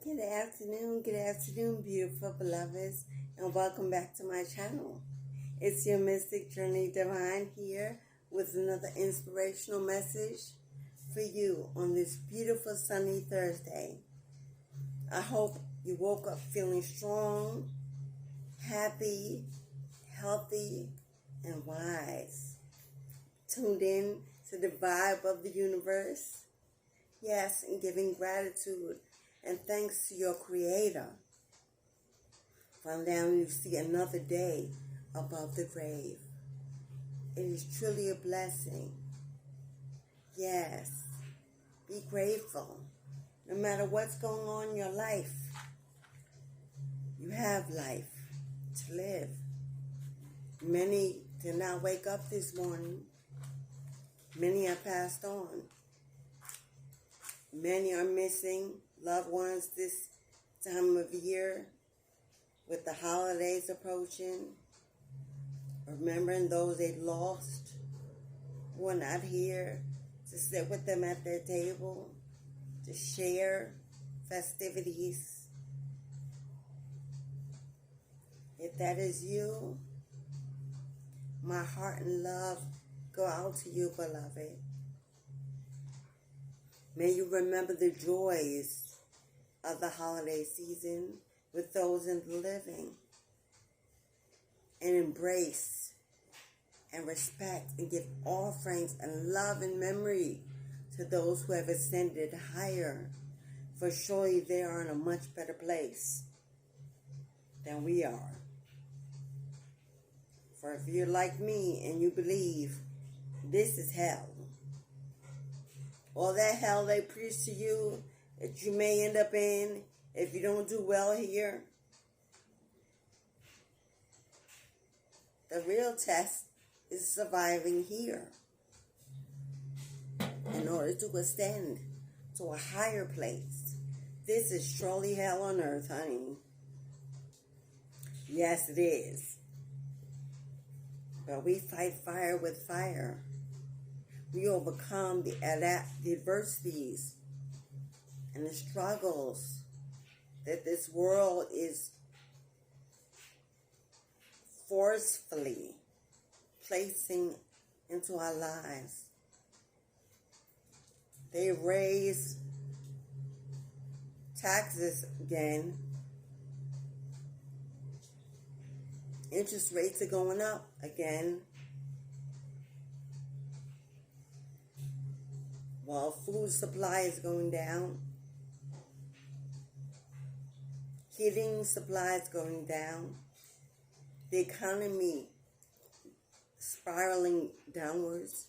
Good afternoon, beautiful beloveds, and welcome back to my channel. It's your Mystic Journey Divine here with another inspirational message for you on this beautiful sunny Thursday. I hope you woke up feeling strong, happy, healthy, and wise. Tuned in to the vibe of the universe. Yes, and giving gratitude and thanks to your Creator for allowing you to see another day above the grave. It is truly a blessing. Yes, be grateful. No matter what's going on in your life, you have life to live. Many did not wake up this morning. Many are passed on. Many are missing loved ones this time of year with the holidays approaching. Remembering those they lost who are not here to sit with them at their table, to share festivities. If that is you, my heart and love go out to you, beloved. May you remember the joys of the holiday season with those in the living, and embrace and respect and give offerings and love and memory to those who have ascended higher, for surely they are in a much better place than we are. For if you're like me and you believe this is hell, all that hell they preach to you that you may end up in if you don't do well here, the real test is surviving here in order to ascend to a higher place. This is surely hell on earth, honey. Yes, it is. But we fight fire with fire. We overcome the adversities and the struggles that this world is forcefully placing into our lives. They raise taxes again. Interest rates are going up again. While food supply is going down. Heating supply is going down. The economy spiraling downwards.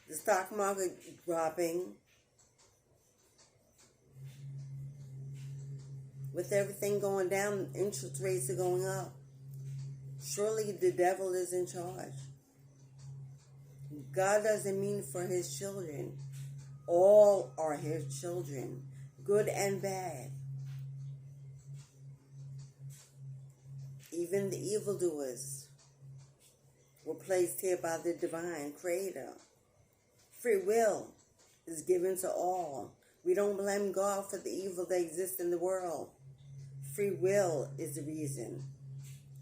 The stock market dropping. With everything going down, interest rates are going up. Surely the devil is in charge. God doesn't mean for his children. All are his children, good and bad. Even the evildoers were placed here by the divine creator. Free will is given to all. We don't blame God for the evil that exists in the world. Free will is the reason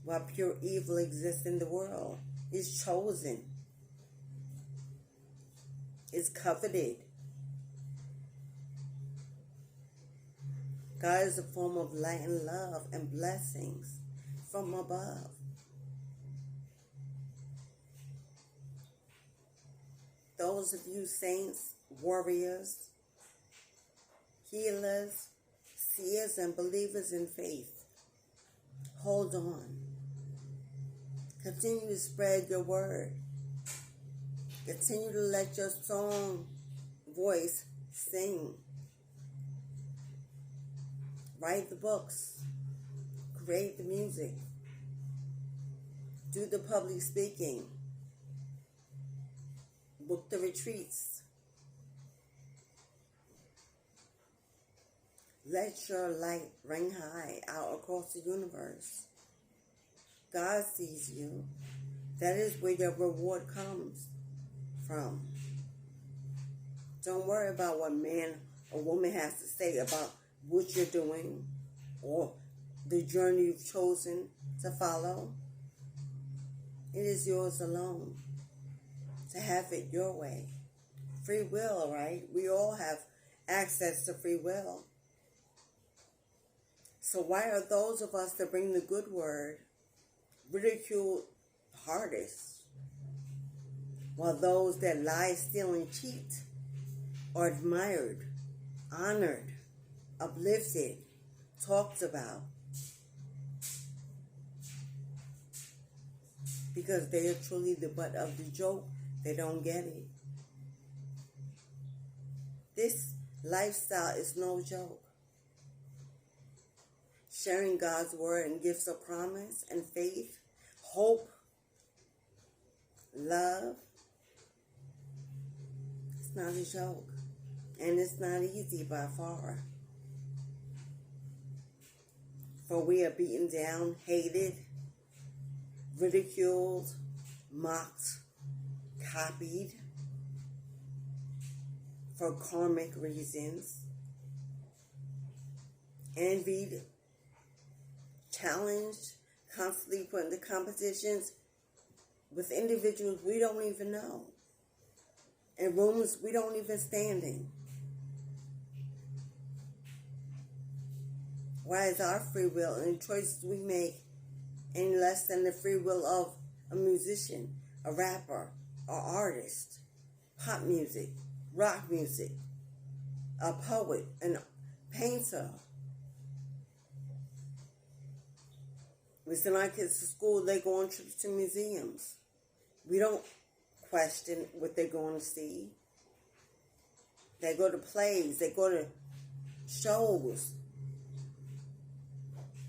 why pure evil exists in the world. It's chosen. It's coveted. God is a form of light and love and blessings from above. Those of you saints, warriors, healers, seers, and believers in faith, hold on. Continue to spread your word. Continue to let your song voice sing. Write the books. Create the music. Do the public speaking. Book the retreats. Let your light ring high out across the universe. God sees you. That is where your reward comes from. Don't worry about what man or woman has to say about what you're doing or the journey you've chosen to follow. It is yours alone to have it your way. Free will, right? We all have access to free will. So why are those of us that bring the good word ridiculed hardest, while those that lie, steal, and cheat are admired, honored, uplifted, talked about? Because they are truly the butt of the joke. They don't get it. This lifestyle is no joke. Sharing God's word and gifts of promise and faith, hope, love. It's not a joke. And it's not easy by far. For we are beaten down, hated, ridiculed, mocked, copied for karmic reasons, envied, challenged, constantly put into competitions with individuals we don't even know, in rooms we don't even stand in. Why is our free will and the choices we make any less than the free will of a musician, a rapper, an artist, pop music, rock music, a poet, a painter? We send our kids to school, they go on trips to museums. We don't question what they're going to see. They go to plays, they go to shows.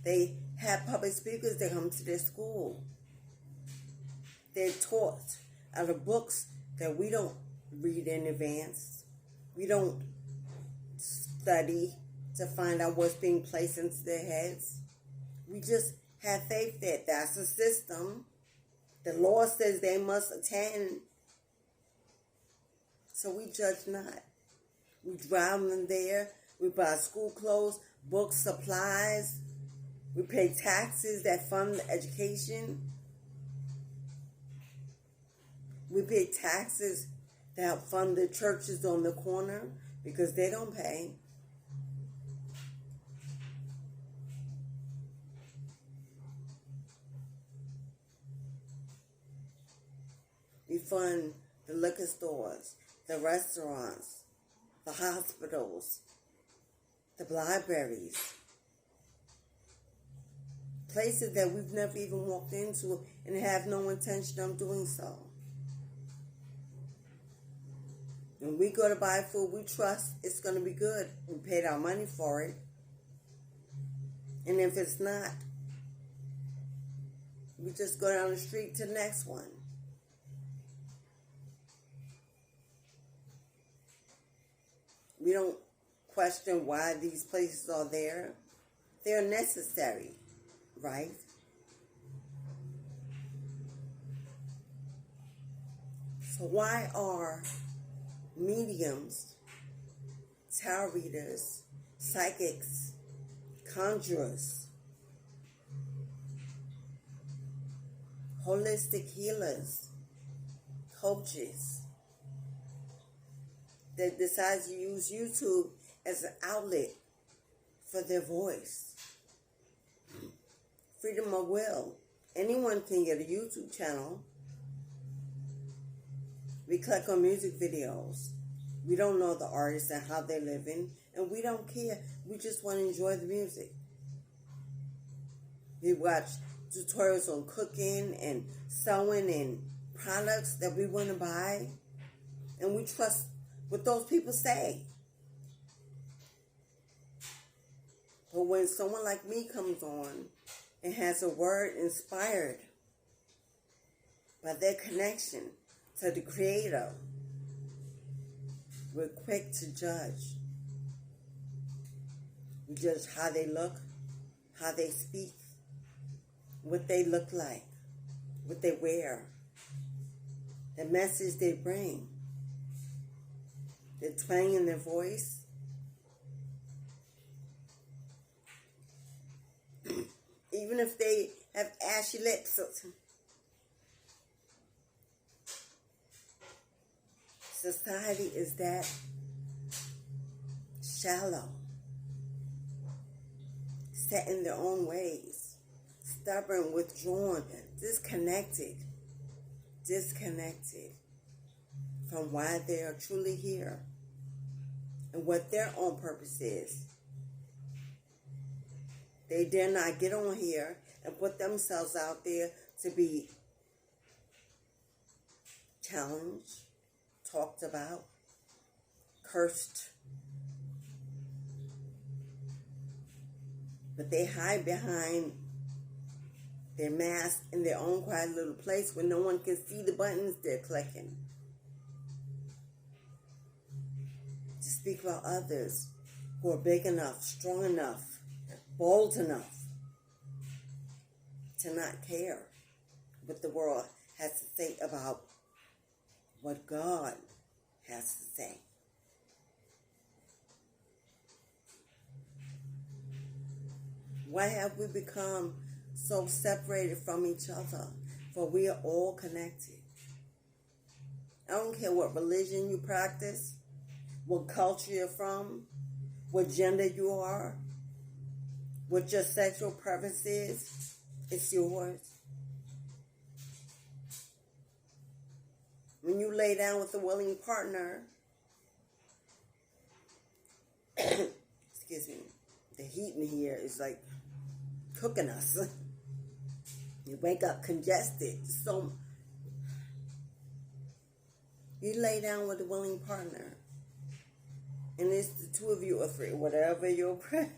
They have public speakers that come to their school. They're taught out of books that we don't read in advance. We don't study to find out what's being placed into their heads. We just have faith that that's a system. The law says they must attend. So we judge not. We drive them there. We buy school clothes, books, supplies. We pay taxes that fund education. We pay taxes that help fund the churches on the corner because they don't pay. We fund the liquor stores, the restaurants, the hospitals, the libraries. Places that we've never even walked into and have no intention of doing so. When we go to buy food, we trust it's going to be good. We paid our money for it. And if it's not, we just go down the street to the next one. We don't question why these places are there. They're necessary, right? So why are mediums, tarot readers, psychics, conjurers, holistic healers, coaches that decide to use YouTube as an outlet for their voice? Freedom of will. Anyone can get a YouTube channel. We click on music videos. We don't know the artists and how they're living, and we don't care. We just want to enjoy the music. We watch tutorials on cooking and sewing and products that we want to buy, and we trust what those people say. But when someone like me comes on and has a word inspired by their connection to the Creator, we're quick to judge. We judge how they look, how they speak, what they look like, what they wear, the message they bring, the twang in their voice. even if they have ashy lips. Society is that shallow, set in their own ways, stubborn, withdrawn, disconnected from why they are truly here and what their own purpose is. They dare not get on here and put themselves out there to be challenged, talked about, cursed. But they hide behind their mask in their own quiet little place where no one can see the buttons they're clicking. To speak about others who are big enough, strong enough, bold enough to not care what the world has to say about what God has to say. Why have we become so separated from each other? For we are all connected. I don't care what religion you practice, what culture you're from, what gender you are, what your sexual preference is. It's yours. When you lay down with a willing partner, excuse me, the heat in here is like cooking us. You wake up congested. So you lay down with a willing partner, and it's the two of you or three, whatever your preference.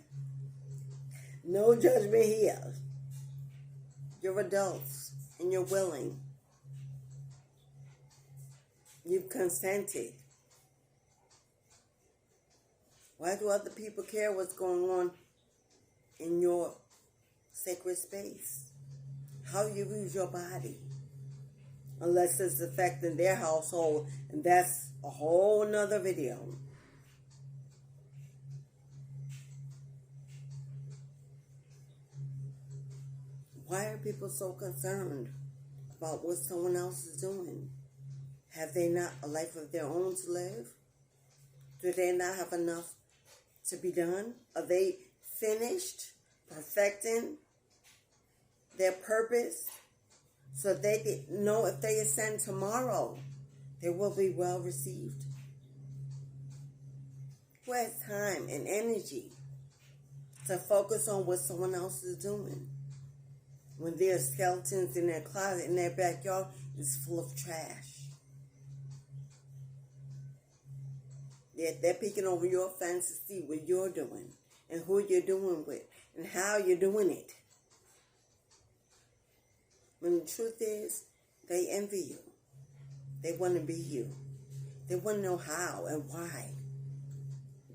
No judgment here. You're adults and you're willing. You've consented. Why do other people care what's going on in your sacred space? How you use your body? Unless it's affecting their household, and that's a whole nother video. Why are people so concerned about what someone else is doing? Have they not a life of their own to live? Do they not have enough to be done? Are they finished perfecting their purpose so they know if they ascend tomorrow, they will be well received? Who has time and energy to focus on what someone else is doing when their skeletons in their closet, in their backyard, is full of trash? They're peeking over your fence to see what you're doing and who you're doing with and how you're doing it. When the truth is, they envy you. They want to be you. They want to know how and why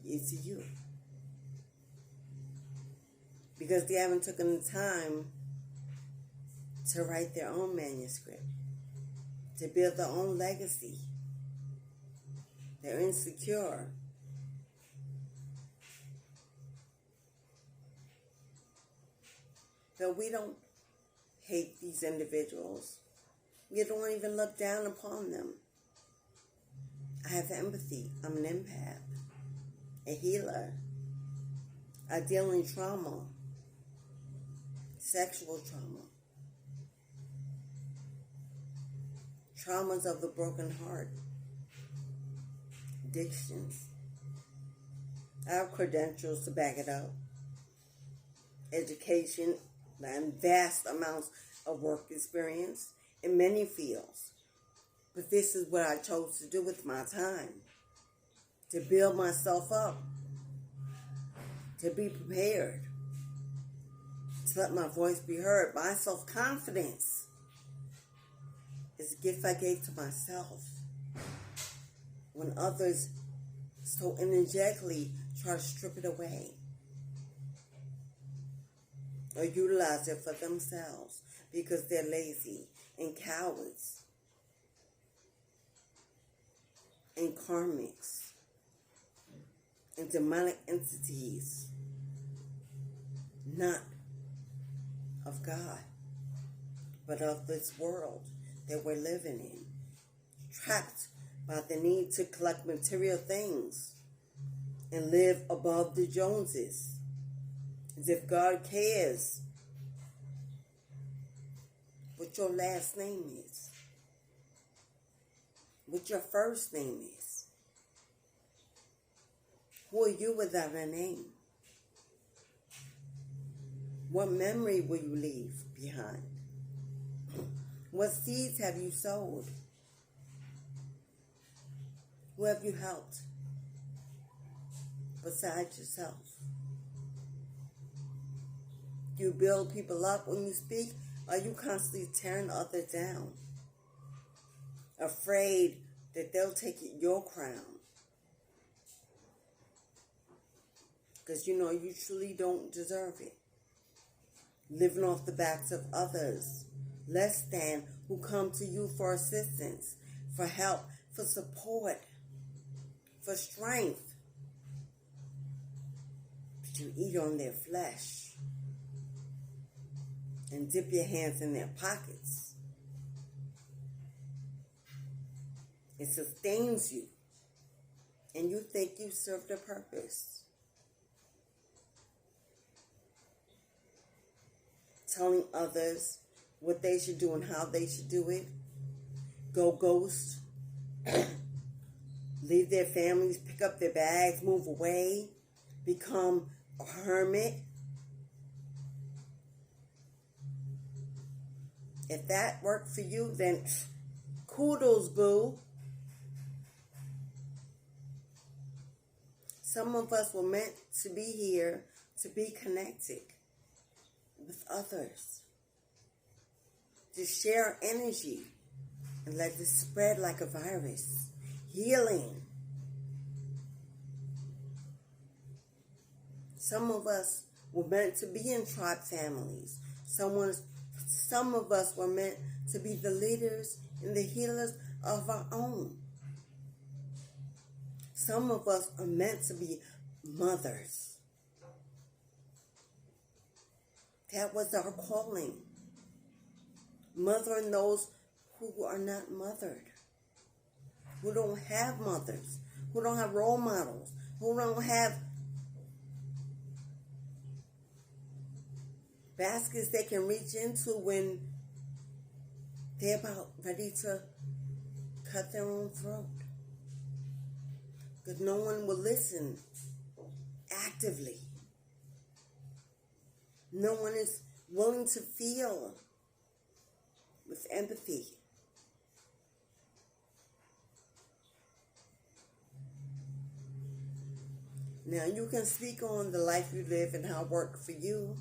it's you. Because they haven't taken the time to write their own manuscript, to build their own legacy. They're insecure. But we don't hate these individuals. We don't even look down upon them. I have empathy. I'm an empath, a healer. I deal in trauma, sexual trauma, traumas of the broken heart, addictions. I have credentials to back it up. Education and vast amounts of work experience in many fields. But this is what I chose to do with my time. To build myself up. To be prepared. To let my voice be heard. My self-confidence is a gift I gave to myself. When others so energetically try to strip it away or utilize it for themselves because they're lazy and cowards and karmics and demonic entities not of of God, but of this world that we're living in, trapped by the need to collect material things and live above the Joneses, as if God cares what your last name is, what your first name is. Who are you without a name? What memory will you leave behind? What seeds have you sowed? Who have you helped besides yourself? Do you build people up when you speak? Or are you constantly tearing others down? Afraid that they'll take your crown? Because you know you truly don't deserve it. Living off the backs of others, less than, who come to you for assistance, for help, for support, for strength. But you eat on their flesh and dip your hands in their pockets. It sustains you, and you think you served a purpose. Telling others what they should do and how they should do it. Go ghost. Leave their families, pick up their bags, move away, become a hermit. If that worked for you, then kudos, boo. Some of us were meant to be here, to be connected with others, to share energy and let it spread like a virus. Healing. Some of us were meant to be in tribe families. Some of us were meant to be the leaders and the healers of our own. Some of us are meant to be mothers. That was our calling. Mothering those who are not mothered, who don't have mothers, who don't have role models, who don't have baskets they can reach into when they're about ready to cut their own throat. Because no one will listen actively. No one is willing to feel with empathy. Now, you can speak on the life you live and how it worked for you.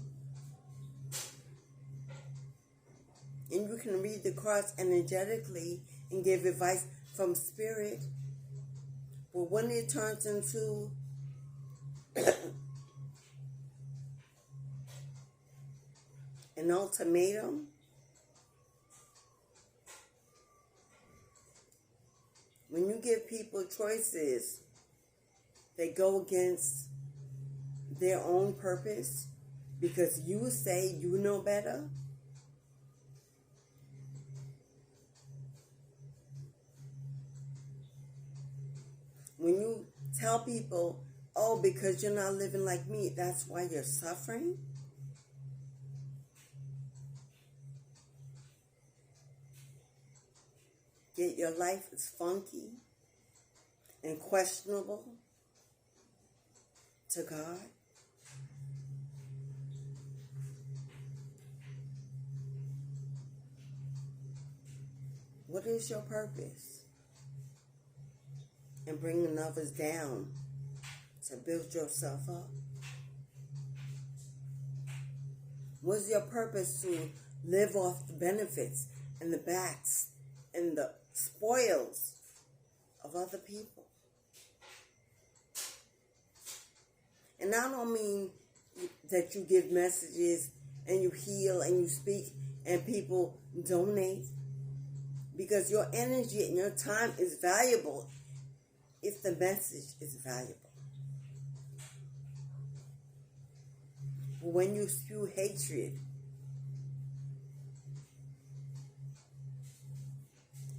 And you can read the cards energetically and give advice from spirit. But when it turns into an ultimatum, when you give people choices that go against their own purpose because you say you know better, when you tell people, oh, because you're not living like me, that's why you're suffering, yet your life is funky and questionable to God. What is your purpose? And bringing others down to build yourself up. What's your purpose? To live off the benefits and the backs and the spoils of other people. And I don't mean that you give messages and you heal and you speak and people donate, because your energy and your time is valuable if the message is valuable. But when you spew hatred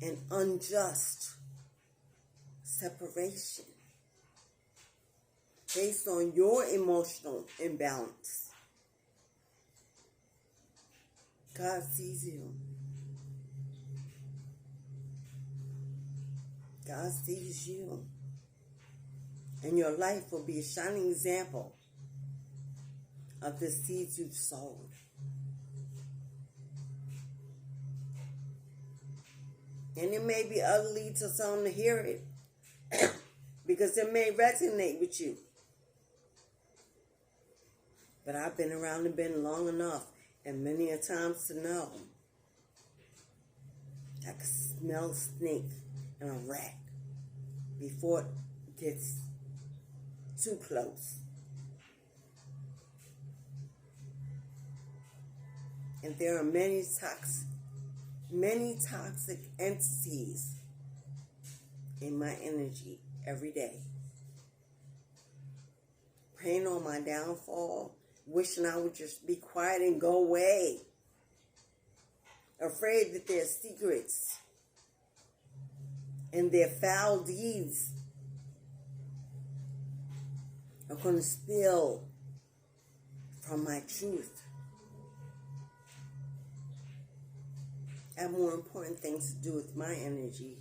and unjust separation based on your emotional imbalance. God sees you. God sees you. And your life will be a shining example of the seeds you've sowed. And it may be ugly to some to hear it because it may resonate with you. But I've been around the bend long enough and many a times to know I can smell a snake and a rat before it gets too close. And there are many toxic entities in my energy every day. Praying on my downfall, wishing I would just be quiet and go away. Afraid that their secrets and their foul deeds are going to spill from my truth. I have more important things to do with my energy.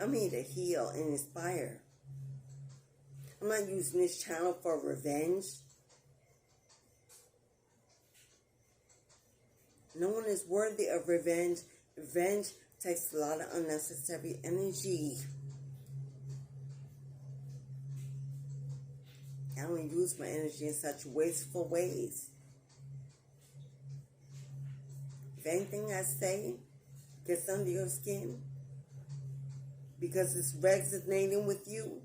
I'm here to heal and inspire. I'm not using this channel for revenge. No one is worthy of revenge. Revenge takes a lot of unnecessary energy. I don't use my energy in such wasteful ways. If anything I say gets under your skin because it's resonating with you,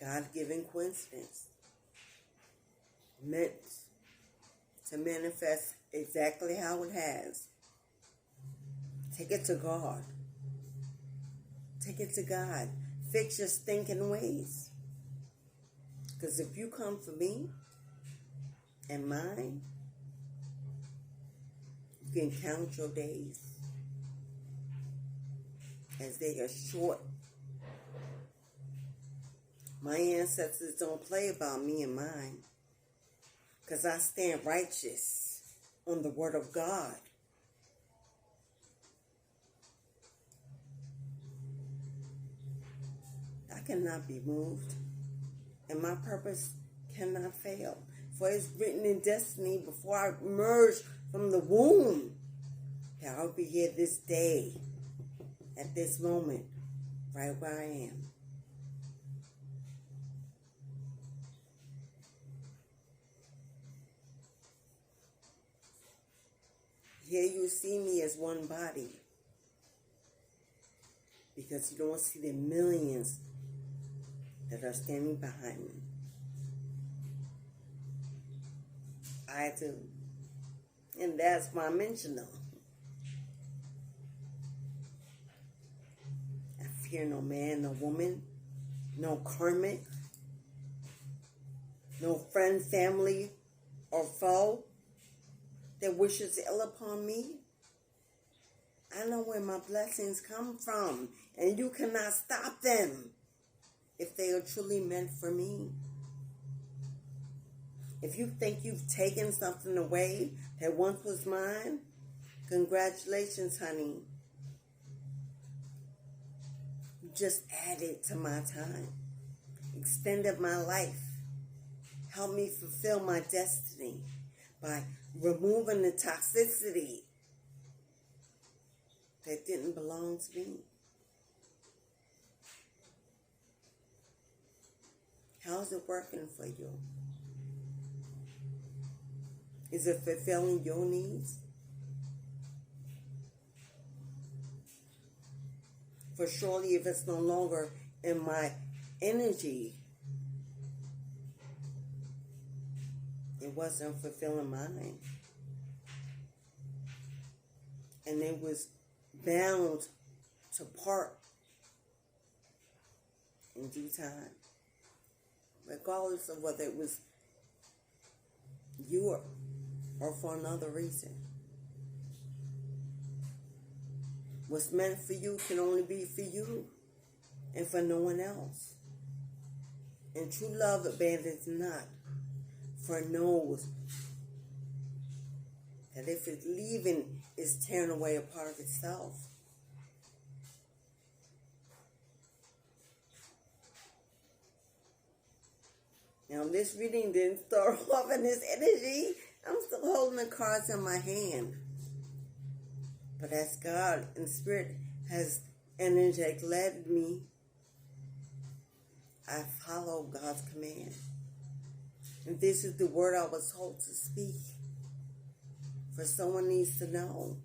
God-given coincidence, meant to manifest exactly how it has. Take it to God. Take it to God. Fix your stinking ways. Because if you come for me and mine, you can count your days, as they are short. My ancestors don't play about me and mine, because I stand righteous on the word of God. I cannot be moved, and my purpose cannot fail. For it's written in destiny before I emerged from the womb that I'll be here this day, at this moment, right where I am. Here you see me as one body, because you don't see the millions that are standing behind me. I do. And that's my mention though. I fear no man, no woman, no karmic, no friend, family, or foe that wishes ill upon me. I know where my blessings come from, and you cannot stop them if they are truly meant for me. If you think you've taken something away that once was mine, congratulations, honey. You just added to my time, extended my life, helped me fulfill my destiny by removing the toxicity that didn't belong to me. How's it working for you? Is it fulfilling your needs? For surely if it's no longer in my energy, it wasn't fulfilling mine. And it was bound to part in due time. Regardless of whether it was you or for another reason. What's meant for you can only be for you and for no one else. And true love abandons not, for it knows that if it's leaving, it's tearing away a part of itself. Now, this reading didn't start off in this energy. I'm still holding the cards in my hand. But as God and Spirit has energetic led me, I follow God's command. And this is the word I was told to speak. For someone needs to know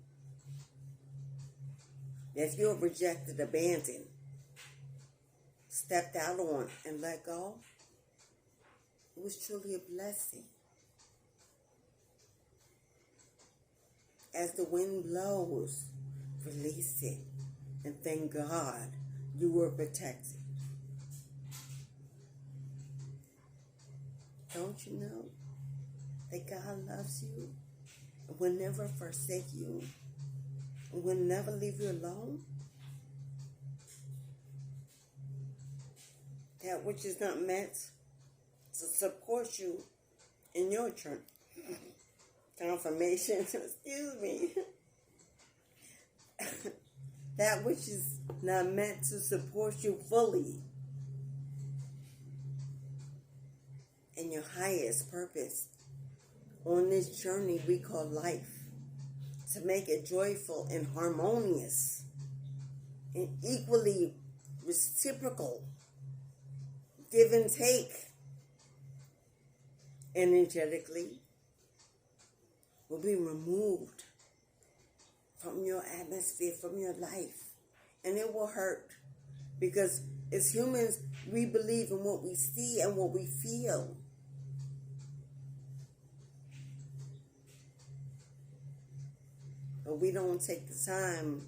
that if you have rejected, abandoned, stepped out on, and let go, it was truly a blessing. As the wind blows, release it. And thank God you were protected. Don't you know that God loves you and will never forsake you and will never leave you alone? That which is not meant to support you in your journey. Confirmation, excuse me. That which is not meant to support you fully in your highest purpose on this journey we call life, to make it joyful and harmonious and equally reciprocal, give and take energetically, will be removed from your atmosphere, from your life. And it will hurt, because as humans, we believe in what we see and what we feel. But we don't take the time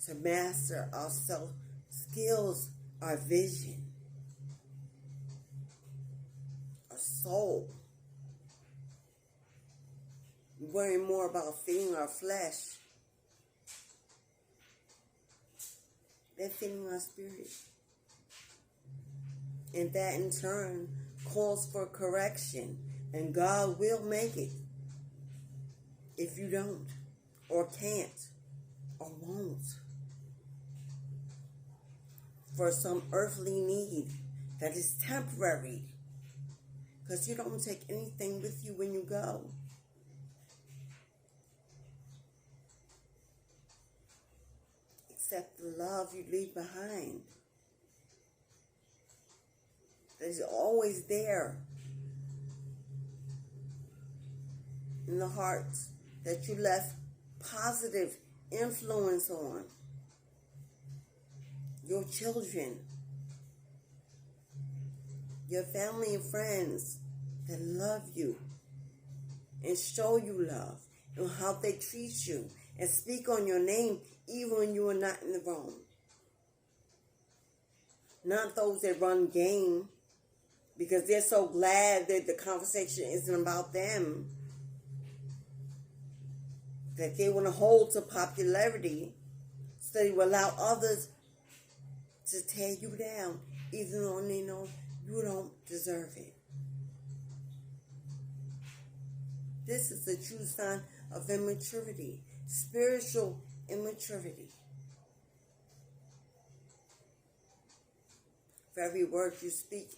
to master our self skills, our vision, our soul. We worry more about feeding our flesh than feeding our spirit. And that in turn calls for correction. And God will make it if you don't, or can't, or won't. For some earthly need that is temporary. Because you don't take anything with you when you go. Except the love you leave behind. That is always there in the hearts that you left positive influence on. Your children, your family and friends that love you and show you love, and how they treat you and speak on your name even when you are not in the wrong. Not those that run game because they're so glad that the conversation isn't about them, that they want to hold to popularity so they will allow others to tear you down even though they know you don't deserve it. This is the true sign of immaturity, spiritual immaturity. For every word you speak,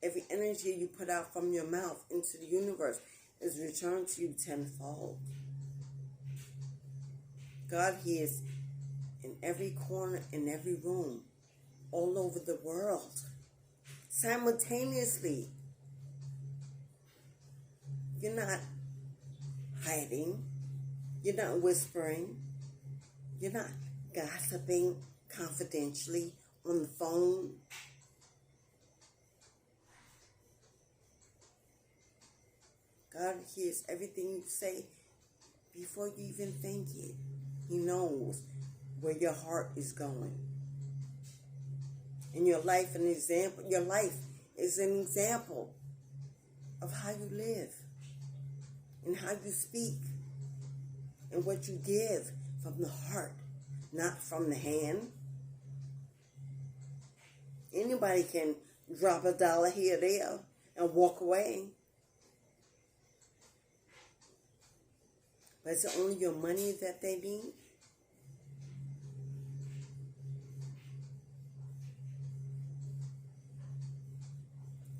every energy you put out from your mouth into the universe is returned to you tenfold. God hears in every corner, in every room, all over the world, simultaneously. You're not hiding. You're not whispering. You're not gossiping confidentially on the phone. God hears everything you say before you even think it. He knows where your heart is going. And your life is an example of how you live. and how you speak and what you give from the heart, not from the hand. Anybody can drop $1 here or there and walk away. But is it only your money that they need?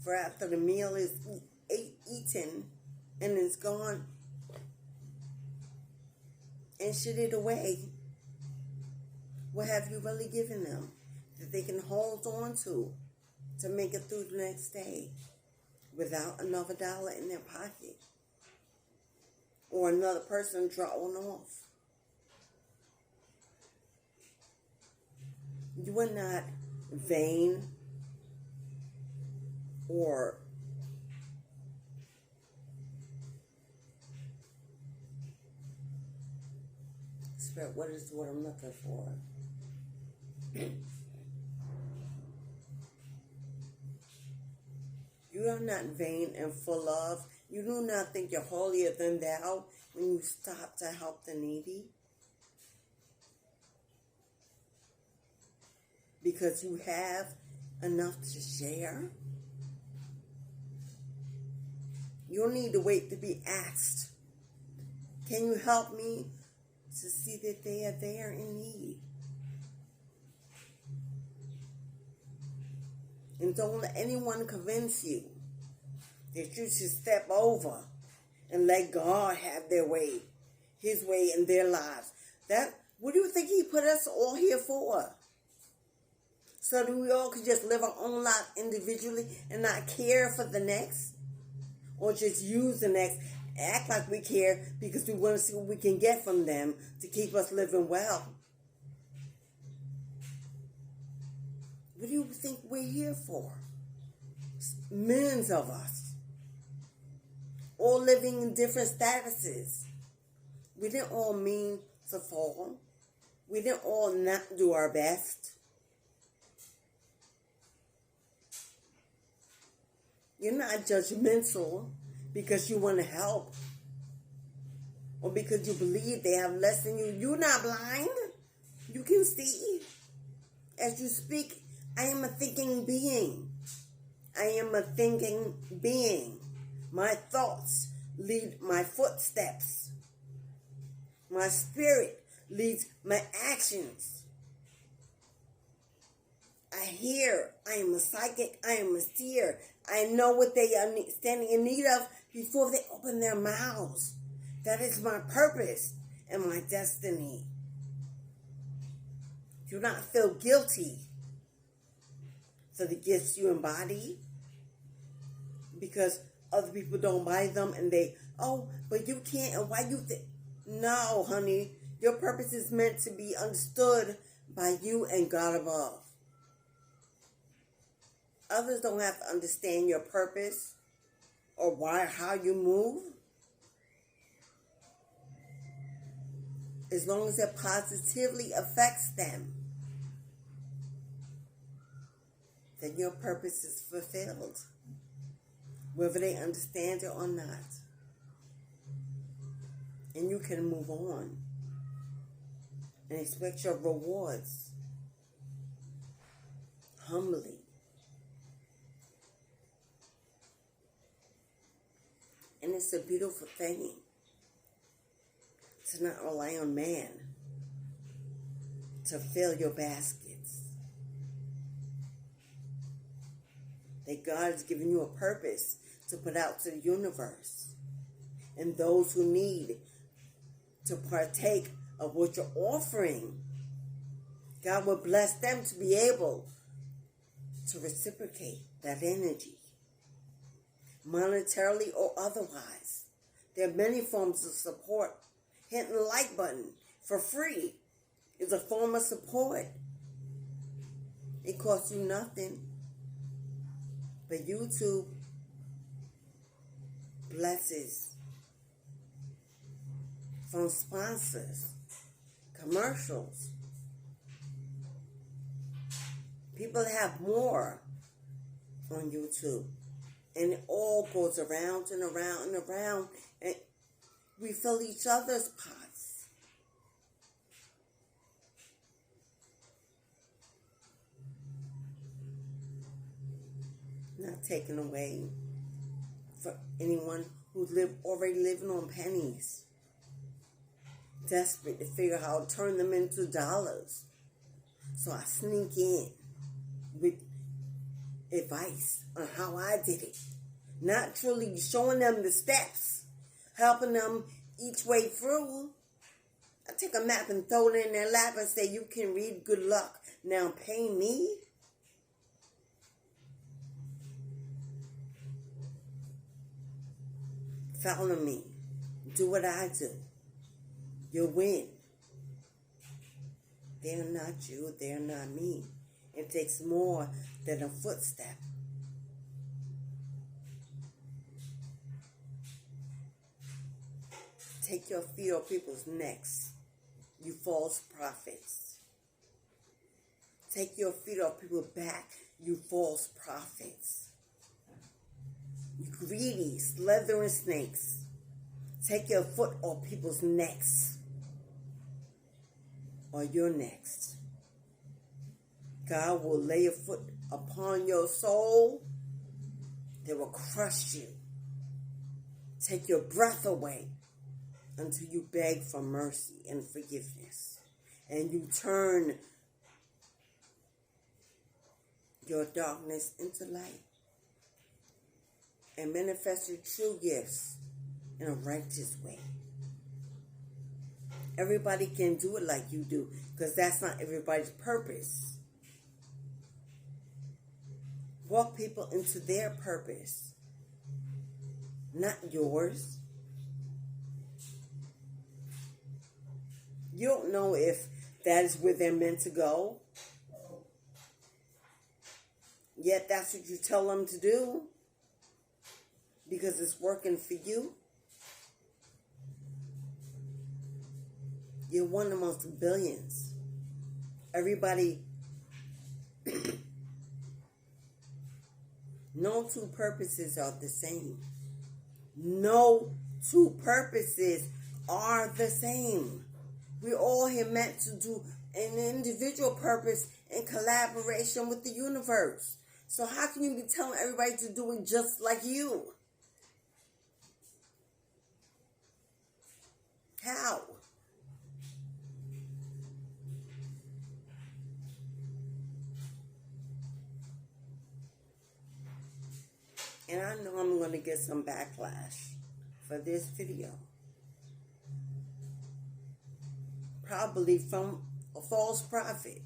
For after the meal is eaten and it's gone, and shit it away, what have you really given them that they can hold on to make it through the next day without another $1 in their pocket or another person drawing off? You are not vain or Spirit, what is what I'm looking for? You are not vain and full of. You do not think you're holier than thou when you stop to help the needy. Because you have enough to share. You don't need to wait to be asked. Can you help me to see that they are there in need? And don't let anyone convince you that you should step over and let God have their way, His way in their lives. What do you think He put us all here for? So that we all could just live our own life individually and not care for the next? Or just use the next, act like we care because we want to see what we can get from them to keep us living well? What do you think we're here for? Millions of us, all living in different statuses. We didn't all mean to fall. We didn't all not do our best. You're not judgmental because you want to help or because you believe they have less than you. You're not blind. You can see. As you speak, I am a thinking being. I am a thinking being. My thoughts lead my footsteps. My spirit leads my actions. I hear. I am a psychic. I am a seer. I know what they are standing in need of before they open their mouths. That is my purpose and my destiny. Do not feel guilty for the gifts you embody because other people don't buy them and but you can't, and why you think? No, honey, your purpose is meant to be understood by you and God above. Others don't have to understand your purpose or how you move. As long as it positively affects them, then your purpose is fulfilled, whether they understand it or not. And you can move on and expect your rewards humbly. And it's a beautiful thing to not rely on man to fill your baskets. That God has given you a purpose to put out to the universe. And those who need to partake of what you're offering, God will bless them to be able to reciprocate that energy, monetarily or otherwise. There are many forms of support. Hitting the like button for free is a form of support. It costs you nothing. But YouTube blesses from sponsors, commercials. People have more on YouTube. And it all goes around and around and around. And We fill each other's pots. Not taken away for anyone who already living on pennies. Desperate to figure out how to turn them into dollars. So I sneak in with advice on how I did it. Not truly showing them the steps, helping them each way through. I take a map and throw it in their lap and say, you can read, good luck. Now pay me. Follow me. Do what I do. You'll win. They're not you. They're not me. It takes more than a footstep. Take your feet off people's necks, you false prophets. Take your feet off people's back, you false prophets. You greedy, slithering snakes. Take your foot off people's necks, or you're next. God will lay a foot upon your soul that will crush you. Take your breath away until you beg for mercy and forgiveness. And you turn your darkness into light. And manifest your true gifts in a righteous way. Everybody can do it like you do, because that's not everybody's purpose. Walk people into their purpose, not yours. You don't know if that is where they're meant to go. Yet that's what you tell them to do, because it's working for you. You're one amongst billions. Everybody, no two purposes are the same. No two purposes are the same. We're all here meant to do an individual purpose in collaboration with the universe. So how can you be telling everybody to do it just like you? How? And I know I'm going to get some backlash for this video. Probably from a false prophet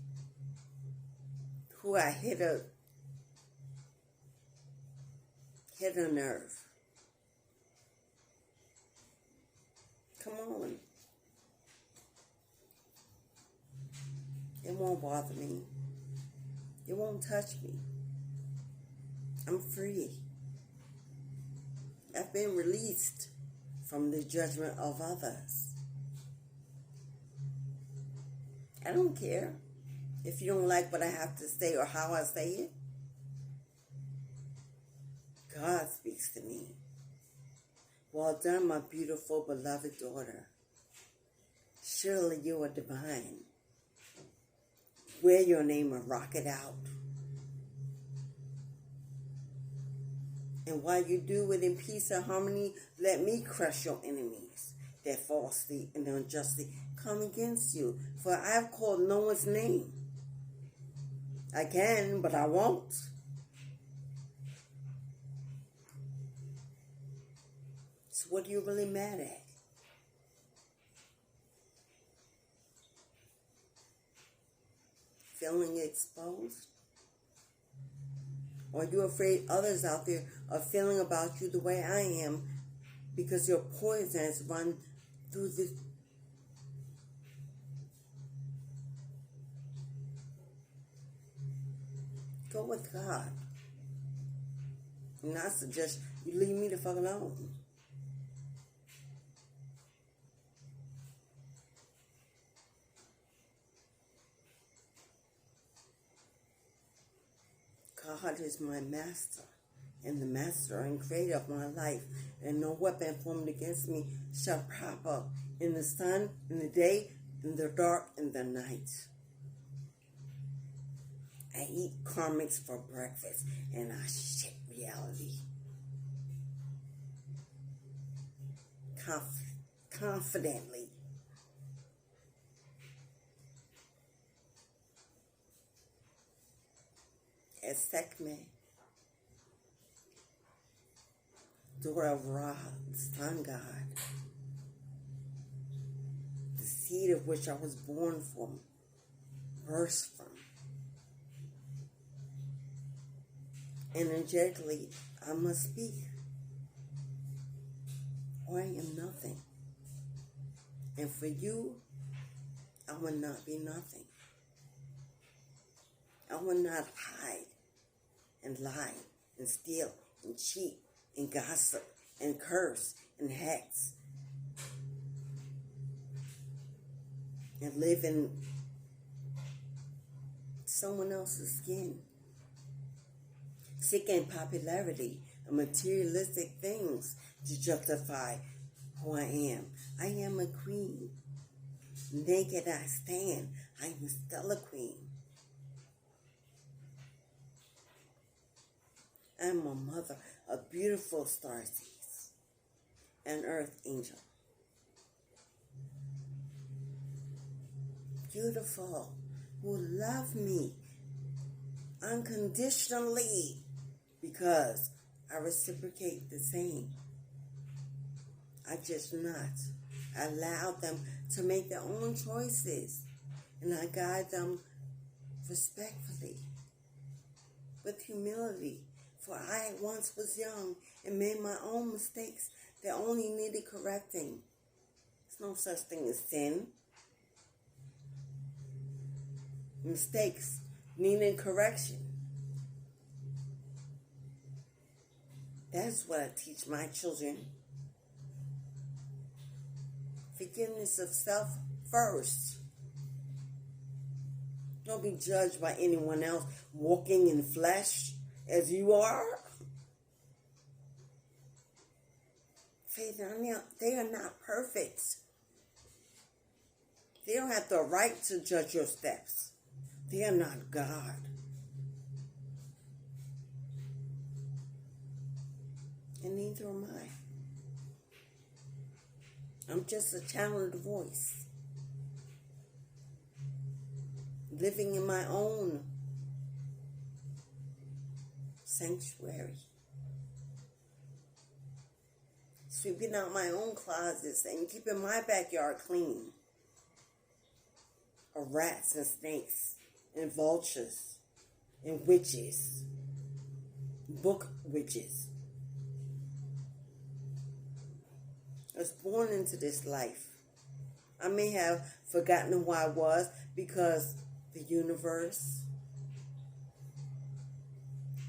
who I hit a nerve. Come on. It won't bother me. It won't touch me. I'm free. I've been released from the judgment of others. I don't care if you don't like what I have to say or how I say it. God speaks to me. Well done, my beautiful, beloved daughter. Surely you are divine. Wear your name and rock it out. And while you do it in peace and harmony, let me crush your enemies that falsely and unjustly come against you. For I have called no one's name. I can, but I won't. So what are you really mad at? Feeling exposed? Or are you afraid others out there are feeling about you the way I am because your poison has run through this? Go with God. And I suggest you leave me the fuck alone. God is my master, and the master and creator of my life, and no weapon formed against me shall prosper in the sun, in the day, in the dark, in the night. I eat karmics for breakfast, and I shit reality. Confidently. As Sekhmet, daughter of Ra, the sun god, the seed of which I was born from, birthed from. Energetically, I must speak, or I am nothing. And for you, I will not be nothing. I will not hide and lie and steal and cheat and gossip and curse and hex and live in someone else's skin, seeking popularity and materialistic things to justify who I am. I am a queen. Naked I stand. I am still a queen. I'm a mother, a beautiful starseed, an earth angel. Beautiful, who love me unconditionally because I reciprocate the same. I just not allow them to make their own choices, and I guide them respectfully, with humility. For I once was young and made my own mistakes that only needed correcting. There's no such thing as sin. Mistakes needing correction. That's what I teach my children. Forgiveness of self first. Don't be judged by anyone else walking in flesh as you are. They are not perfect. They don't have the right to judge your steps. They are not God. And neither am I. I'm just a talented voice, living in my own sanctuary, sweeping out my own closets and keeping my backyard clean of rats and snakes and vultures and witches, book witches. I was born into this life. I may have forgotten who I was because the universe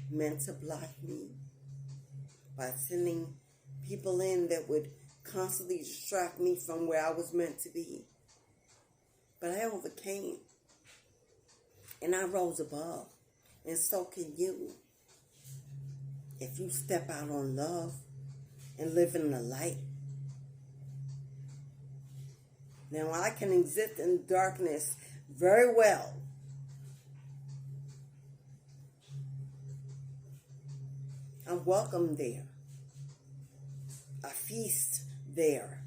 meant to block me by sending people in that would constantly distract me from where I was meant to be. But I overcame, and I rose above, and so can you. If you step out on love and live in the light. Now, I can exist in darkness very well. I'm welcome there. I feast there.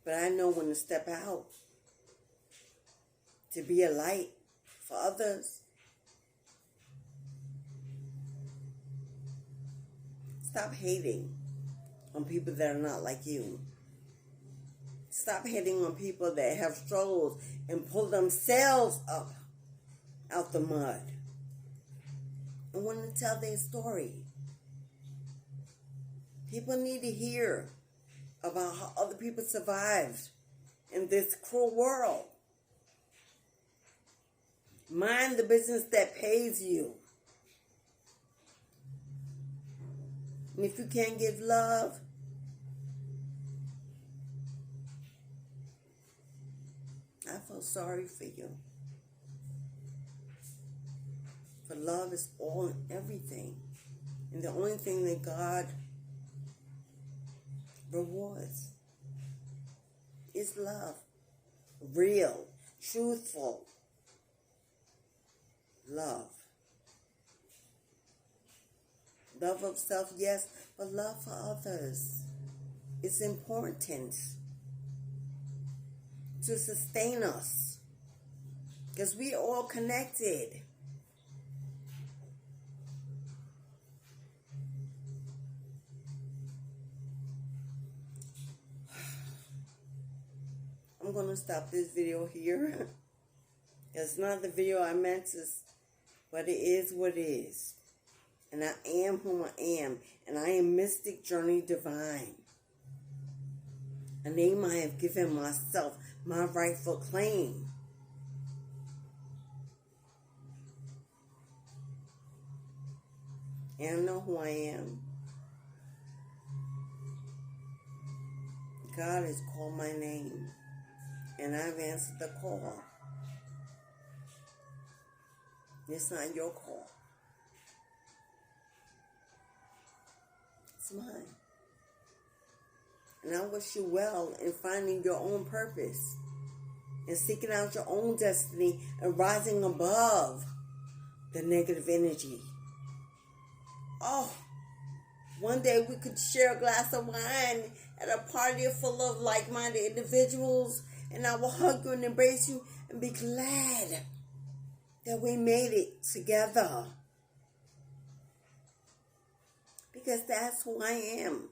But I know when to step out to be a light for others. Stop hating on people that are not like you. Stop hating on people that have struggles and pull themselves up out the mud and want to tell their story. People need to hear about how other people survived in this cruel world. Mind the business that pays you. And if you can't give love, I feel sorry for you. For love is all and everything. And the only thing that God rewards is love. Real, truthful love. Love of self, yes, but love for others is important to sustain us, because we are all connected. I'm going to stop this video here. It's not the video I meant to, but it is what it is. And I am who I am. And I am Mystic Journey Divine. A name I have given myself, my rightful claim. And I know who I am. God has called my name. And I've answered the call. It's not your call. It's mine. And I wish you well in finding your own purpose and seeking out your own destiny and rising above the negative energy. Oh, one day we could share a glass of wine at a party full of like-minded individuals, and I will hug you and embrace you and be glad that we made it together. Because that's who I am.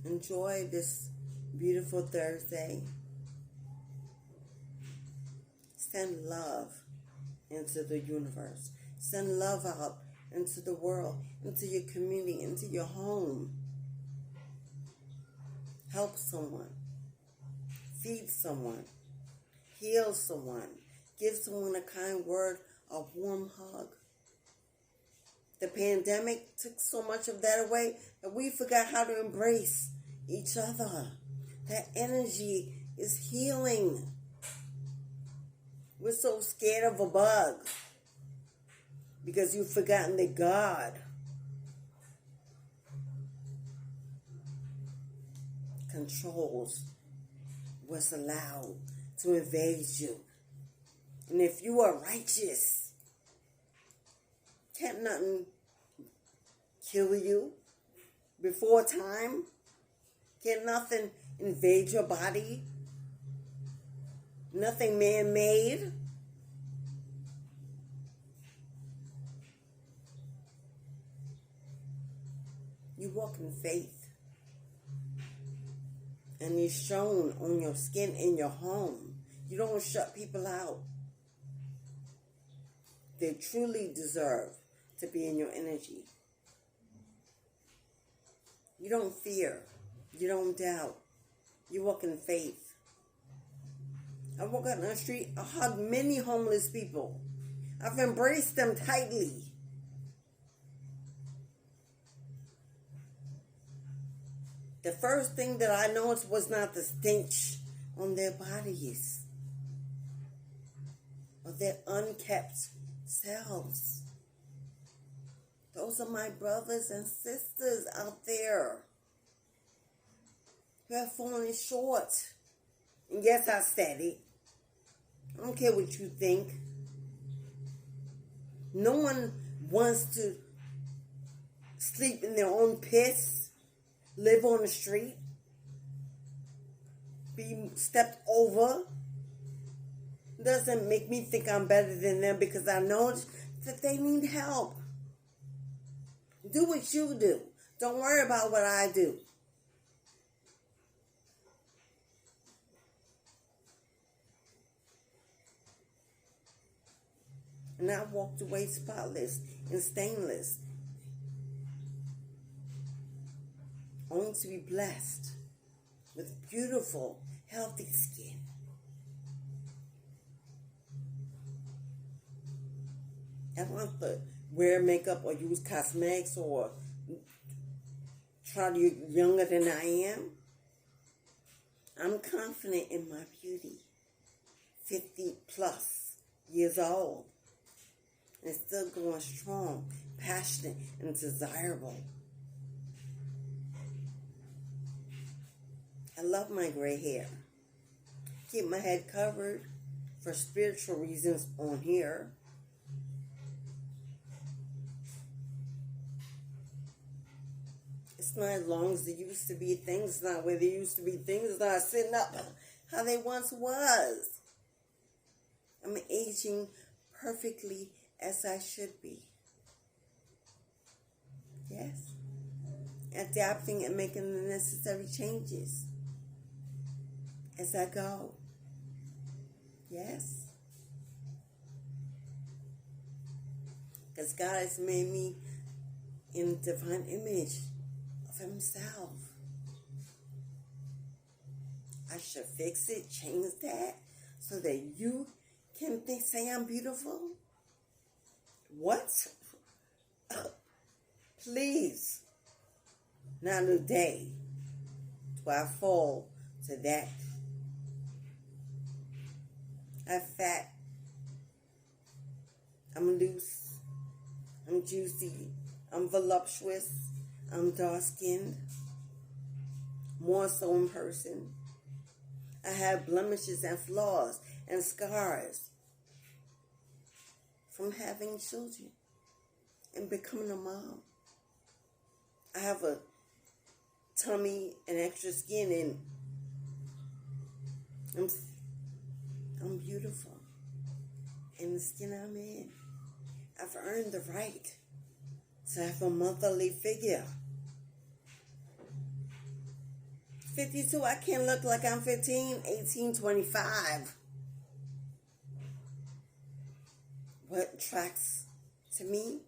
Enjoy this beautiful Thursday. Send love into the universe. Send love out into the world, into your community, into your home. Help someone. Feed someone. Heal someone. Give someone a kind word, a warm hug. The pandemic took so much of that away that we forgot how to embrace each other. That energy is healing. We're so scared of a bug because you've forgotten that God controls what's allowed to invade you. And if you are righteous, can't nothing kill you before time. Can't nothing invade your body. Nothing man-made. You walk in faith. And it's shown on your skin in your home. You don't shut people out. They truly deserve to be in your energy. You don't fear. You don't doubt. You walk in faith. I walk out on the street, I hug many homeless people. I've embraced them tightly. The first thing that I noticed was not the stench on their bodies or their unkept selves. Those are my brothers and sisters out there who have fallen short. And yes, I said it. I don't care what you think. No one wants to sleep in their own piss, live on the street, be stepped over. Doesn't make me think I'm better than them because I know that they need help. Do what you do. Don't worry about what I do. And I walked away spotless and stainless, only to be blessed with beautiful, healthy skin. I don't have to wear makeup or use cosmetics or try to be younger than I am. I'm confident in my beauty. 50 plus years old. And still going strong, passionate, and desirable. I love my gray hair. Keep my head covered for spiritual reasons on here. It's not as long as there used to be things, not where there used to be things, not sitting up how they once was. I'm aging perfectly as I should be. Yes. Adapting and making the necessary changes as I go. Yes. Because God has made me in the divine image of Himself. I should fix it, change that, so that you can say I'm beautiful. What? Please. Not today do I fall to that. I'm fat. I'm loose. I'm juicy. I'm voluptuous. I'm dark-skinned. More so in person. I have blemishes and flaws and scars from having children and becoming a mom. I have a tummy and extra skin, and I'm beautiful in the skin I'm in. I've earned the right to have a motherly figure. 52, I can't look like I'm 15, 18, 25. What attracts to me,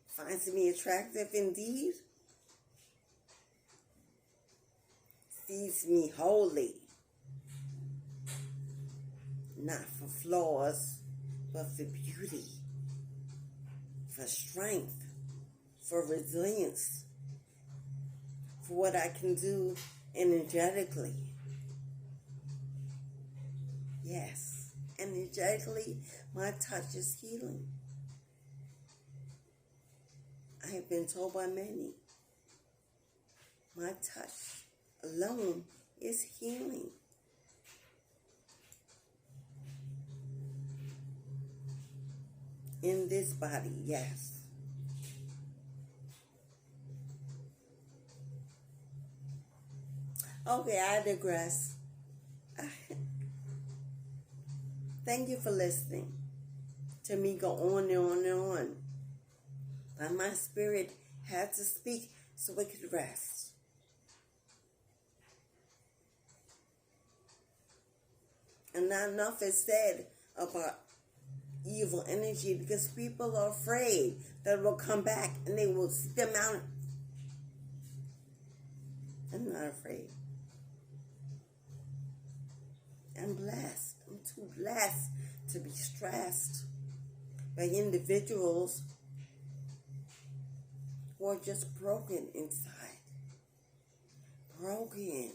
finds me attractive indeed, sees me wholly, not for flaws, but for beauty, for strength, for resilience, for what I can do energetically. Yes, energetically, my touch is healing. I have been told by many, my touch alone is healing. In this body, yes. Okay, I digress. Thank you for listening to me go on and on and on. But my spirit had to speak so it could rest. And not enough is said about evil energy because people are afraid that it will come back and they will seek them out. I'm not afraid. I'm blessed. I'm too blessed to be stressed by individuals who are just broken inside. Broken.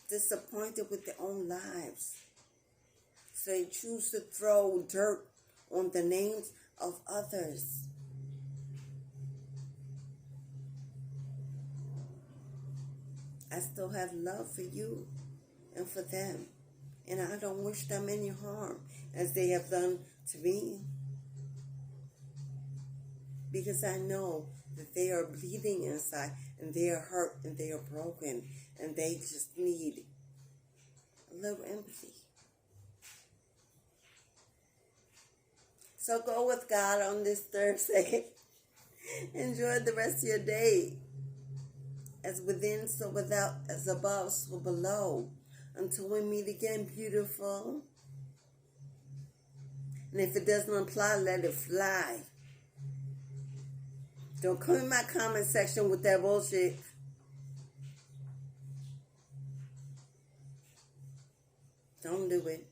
Disappointed with their own lives. So they choose to throw dirt on the names of others. I still have love for you and for them. And I don't wish them any harm as they have done to me. Because I know that they are bleeding inside and they are hurt and they are broken and they just need a little empathy. So go with God on this Thursday. Enjoy the rest of your day. As within, so without, as above, so below. Until we meet again, beautiful. And if it doesn't apply, let it fly. Don't come in my comment section with that bullshit. Don't do it.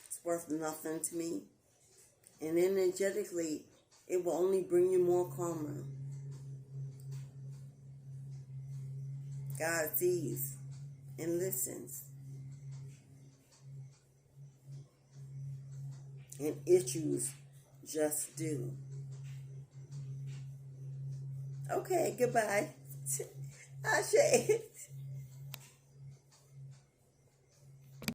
It's worth nothing to me. And energetically, it will only bring you more karma. God sees and listens and issues just do. Okay, goodbye. Ashe.